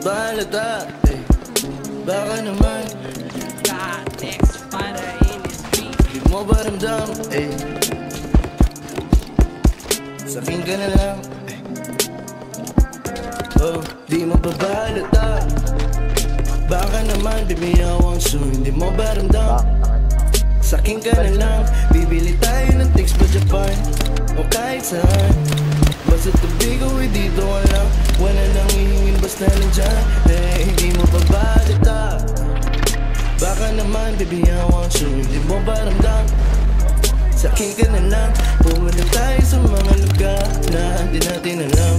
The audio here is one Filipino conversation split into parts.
mababalata, baka naman di mo ba ramdam, sakin ka na lang, oh, di mo babalata. Baka naman bibiyawang soon, di mo ba ramdam? Sakin ka na lang, bibili tayo ng tics pa Japan o kahit saan. Basta tabi ko dito walang, wala nang hihingin basta nandyan. Hey, di mo babalata. Baka naman bibiyawang soon, di mo ba ramdam? Sakin ka na lang, pumunta tayo sa mga lugar na di natin alam.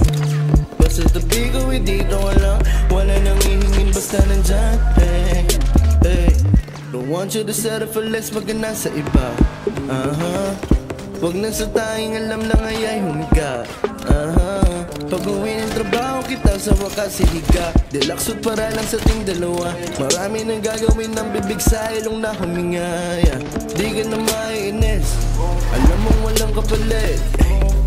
Basta tabi ko dito walang, wala nang hihingin basta nandyan. Hey, hey, don't want you to settle for less, wag ka na sa iba. Wag na sa tayong alam na ngaya'y humiga. Pag uwi ng trabaho kita sa wakas hihiga. Deluxe para lang sa ting dalawa. Marami nang gagawin ng bibig sa ilong na huminga, Di ka na maiinis, alam mong walang kapalit.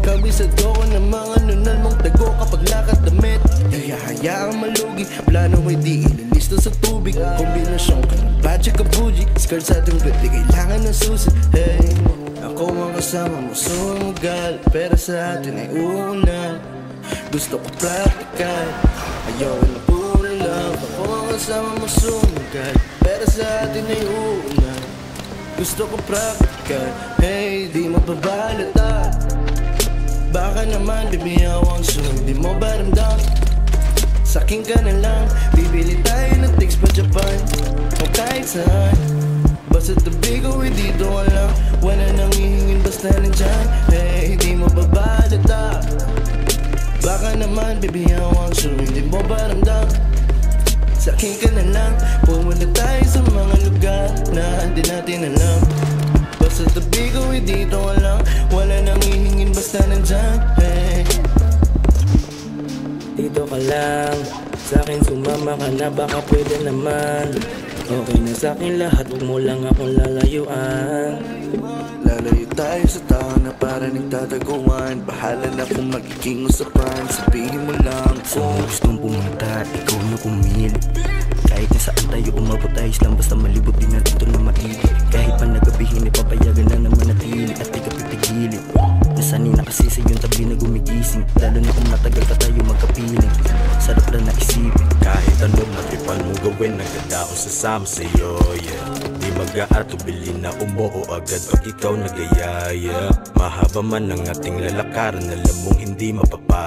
Kabisado ko ng mga nunal mong tago kapag lakad damit. Hayaang malugi, plano ay di ilalista sa tubig. Kombinasyon ka ng budget ka bougie, skirt sa ating di kailangan ng susi. Hey, ako ang kasama mo sumugal, pero sa atin ay una. Gusto ko practical, ayaw na puro lang. Ako ang kasama mo sumugal, pero sa atin ay una. Gusto ko practical, hey, di mo babalata. Baka naman bibiyawang soon, di mo ba ramdam? Sakin ka na lang, bibili tayo ng tics pa Japan o kahit saan. Basta tabi ko dito walang, wala nang hihingin basta nandyan. Hey, di mo babalata. Baka naman bibiyawang soon, di mo ba ramdam? Sakin ka na lang, pumunta tayo sa mga lugar na di natin alam. Basta tabi ko dito walang, wala nang hihingin basta nandyan. Hey, dito ka lang, sa'kin sumama ka na, baka pwede naman. Okay na sa'kin lahat, huwag mo lang akong lalayuan. lalayo tayo sa tao na para nagtataguan. Bahala na kung magiging usapan, sabihin mo lang kung gustong pumunta, ikaw na pumili. Kahit na saan tayo umabot, ayos lang basta malibot din natin ito na maili. Kahit pa nagabihin, ipapayagan na naman natili at di ka pitigilin. Nasanay na kasi sa iyong tabi na gumigising, lalo na kung matagal pa tayo magkapiling. Sarap lang naisipin, kahit anong matipal mo gawin, nagdadao sasama sa'yo, Di mag-aatubili na umuo agad pag ikaw nagayaya. Mahaba man ang ating lalakaran, alam mong hindi mapapa